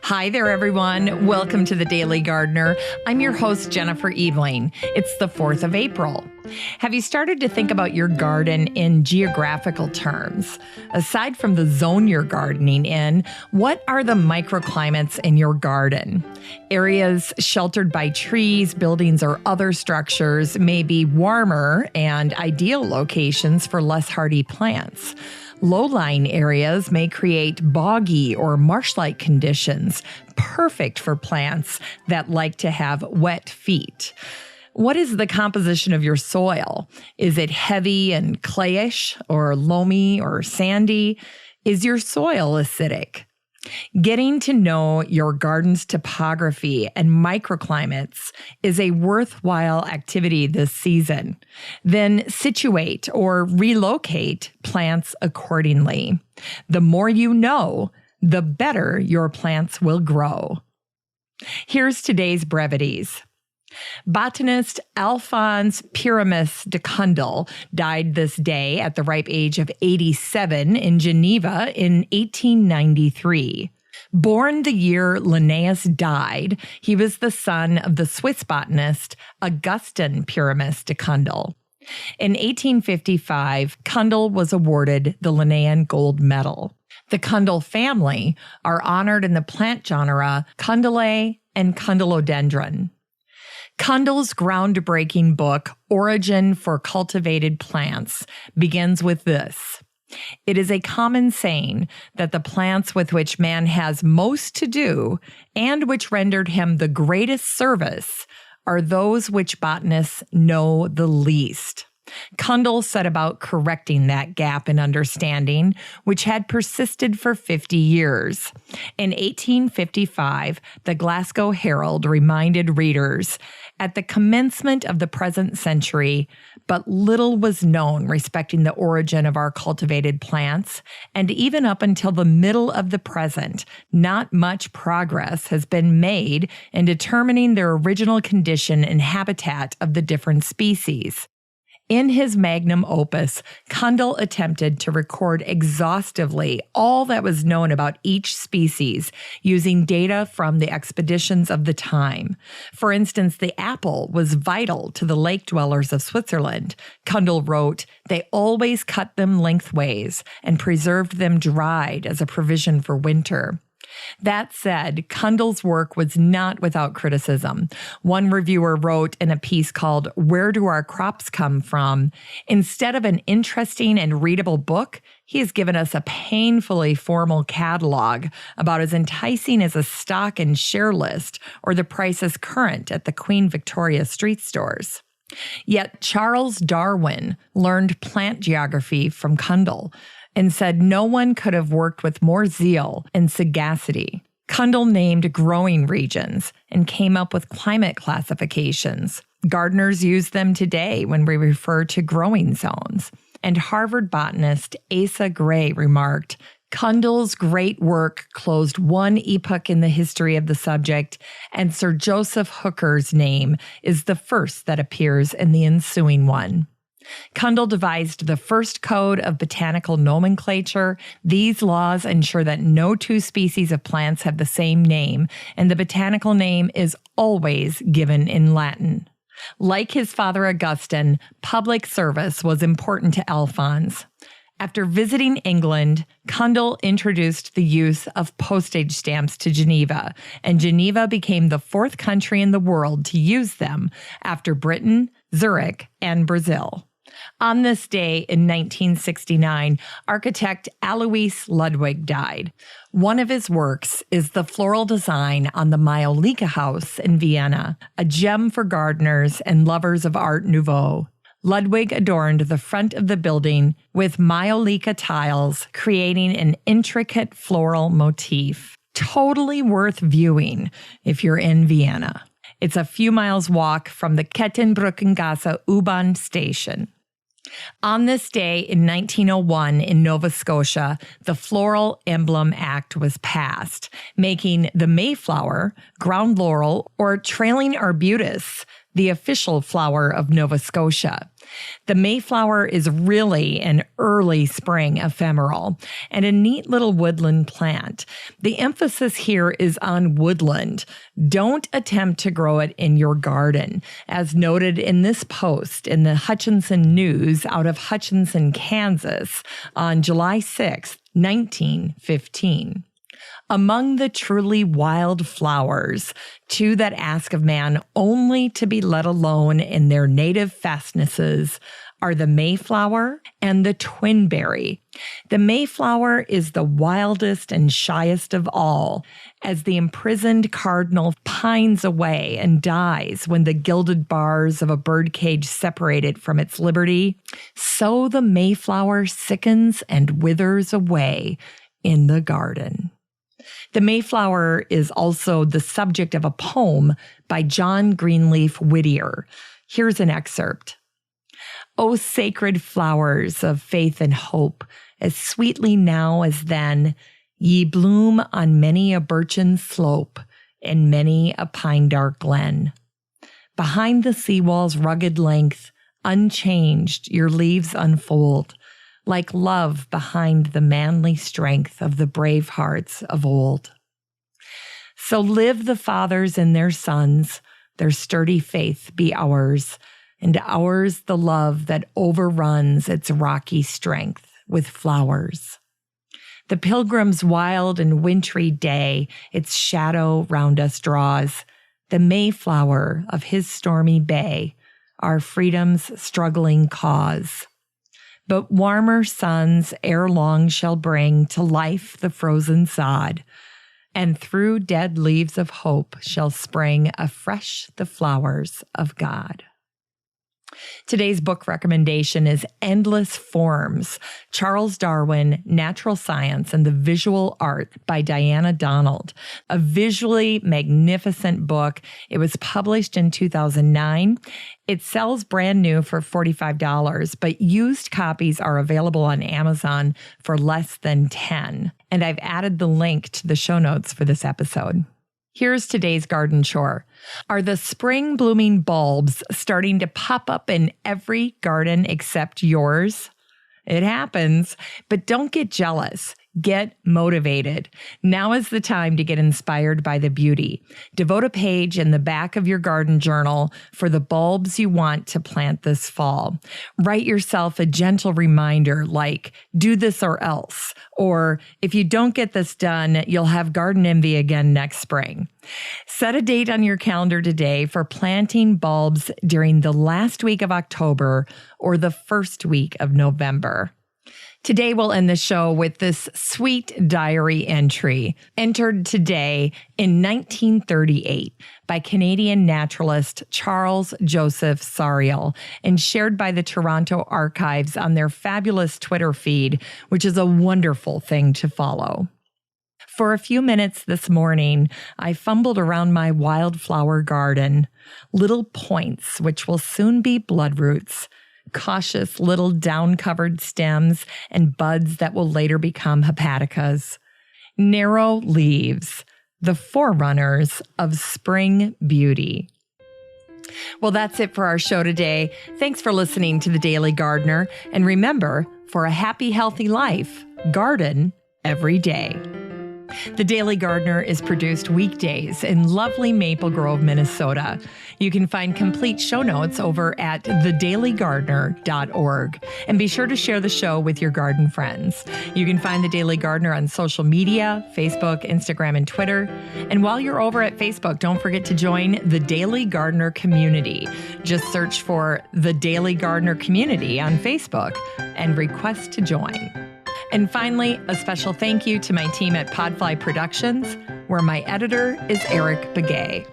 Hi there, everyone. Welcome to The Daily Gardener. I'm your host, Jennifer Eveling. It's the 4th of April. Have you started to think about your garden in geographical terms? Aside from the zone you're gardening in, what are the microclimates in your garden? Areas sheltered by trees, buildings, or other structures may be warmer and ideal locations for less hardy plants. Low-lying areas may create boggy or marsh-like conditions, perfect for plants that like to have wet feet. What is the composition of your soil? Is it heavy and clayish, or loamy or sandy? Is your soil acidic? Getting to know your garden's topography and microclimates is a worthwhile activity this season. Then situate or relocate plants accordingly. The more you know, the better your plants will grow. Here's today's brevities. Botanist Alphonse Pyramus de Candolle died this day at the ripe age of 87 in Geneva in 1893. Born the year Linneas died, he was the son of the Swiss botanist Augustin Pyramus de Candolle. In 1855, Cundull was awarded the Linnean Gold Medal. The Cundull family are honored in the plant genre Candollea and Candolleodendron. Candoll's groundbreaking book, Origin for Cultivated Plants, begins with this. It is a common saying that the plants with which man has most to do and which rendered him the greatest service are those which botanists know the least. Cundull set about correcting that gap in understanding, which had persisted for 50 years. In 1855, the Glasgow Herald reminded readers, at the commencement of the present century, but little was known respecting the origin of our cultivated plants, and even up until the middle of the present, not much progress has been made in determining their original condition and habitat of the different species. In his magnum opus, Cundull attempted to record exhaustively all that was known about each species using data from the expeditions of the time. For instance, the apple was vital to the lake dwellers of Switzerland. Cundull wrote, "They always cut them lengthways and preserved them dried as a provision for winter." That said, Cundull's work was not without criticism. One reviewer wrote in a piece called "Where Do Our Crops Come From?" Instead of an interesting and readable book, he has given us a painfully formal catalog about as enticing as a stock and share list or the prices current at the Queen Victoria street stores. Yet Charles Darwin learned plant geography from Cundull and said no one could have worked with more zeal and sagacity. Cundull named growing regions and came up with climate classifications. Gardeners use them today when we refer to growing zones. And Harvard botanist Asa Grayremarked, Cundull's great work closed one epoch in the history of the subject, and Sir Joseph Hooker's name is the first that appears in the ensuing one. Cundull devised the first code of botanical nomenclature. These laws ensure that no two species of plants have the same name, and the botanical name is always given in Latin. Like his father Augustin, public service was important to Alphonse. After visiting England, Cundull introduced the use of postage stamps to Geneva, and Geneva became the 4th country in the world to use them after Britain, Zurich, and Brazil. On this day in 1969, architect Alois Ludwig died. One of his works is the floral design on the Mayfl house in Vienna, a gem for gardeners and lovers of Art Nouveau. Ludwig adorned the front of the building with Mayfl tiles, creating an intricate floral motif. Totally worth viewing if you're in Vienna. It's a few miles walk from the Kettenbrückengasse U-Bahn station. On this day in 1901 in Nova Scotia, the Floral Emblem Act was passed, making the Mayflower, ground laurel, or trailing arbutus the official flower of Nova Scotia. The Mayflower is really an early spring ephemeral and a neat little woodland plant. The emphasis here is on woodland. Don't attempt to grow it in your garden, as noted in this post in the Hutchinson News out of Hutchinson, Kansas on July 6, 1915. Among the truly wild flowers, two that ask of man only to be let alone in their native fastnesses are the Mayflower and the twinberry. The Mayflower is the wildest and shyest of all, as the imprisoned cardinal pines away and dies when the gilded bars of a birdcage separate it from its liberty. So the Mayflower sickens and withers away in the garden. The Mayflower is also the subject of a poem by John Greenleaf Whittier. Here's an excerpt. O sacred flowers of faith and hope, as sweetly now as then, ye bloom on many a birchen slope and many a pine-dark glen. Behind the seawall's rugged length, unchanged your leaves unfold, like love behind the manly strength of the brave hearts of old. So live the fathers and their sons, their sturdy faith be ours, and ours the love that overruns its rocky strength with flowers. The pilgrim's wild and wintry day its shadow round us draws, the Mayflower of his stormy bay, our freedom's struggling cause. But warmer suns ere long shall bring to life the frozen sod, and through dead leaves of hope shall spring afresh the flowers of God. Today's book recommendation is Endless Forms, Charles Darwin, Natural Science and the Visual Art by Diana Donald. A visually magnificent book. It was published in 2009. It sells brand new for $45, but used copies are available on Amazon for less than $10. And I've added the link to the show notes for this episode. Here's today's garden chore. Are the spring blooming bulbs starting to pop up in every garden except yours? It happens, but don't get jealous. Get motivated. Now is the time to get inspired by the beauty. Devote a page in the back of your garden journal for the bulbs you want to plant this fall. Write yourself a gentle reminder like, do this or else, or if you don't get this done, you'll have garden envy again next spring. Set a date on your calendar today for planting bulbs during the last week of October or the first week of November. Today, we'll end the show with this sweet diary entry, entered today in 1938 by Canadian naturalist Charles Joseph Sariel and shared by the Toronto Archives on their fabulous Twitter feed, which is a wonderful thing to follow. For a few minutes this morning, I fumbled around my wildflower garden, little points which will soon be bloodroots, cautious little down-covered stems and buds that will later become hepaticas. Narrow leaves, the forerunners of spring beauty. Well, that's it for our show today. Thanks for listening to The Daily Gardener. And remember, for a happy, healthy life, garden every day. The Daily Gardener is produced weekdays in lovely Maple Grove, Minnesota. You can find complete show notes over at thedailygardener.org. And be sure to share the show with your garden friends. You can find The Daily Gardener on social media, Facebook, Instagram, and Twitter. And while you're over at Facebook, don't forget to join the Daily Gardener community. Just search for The Daily Gardener Community on Facebook and request to join. And finally, a special thank you to my team at Podfly Productions, where my editor is Eric Begay.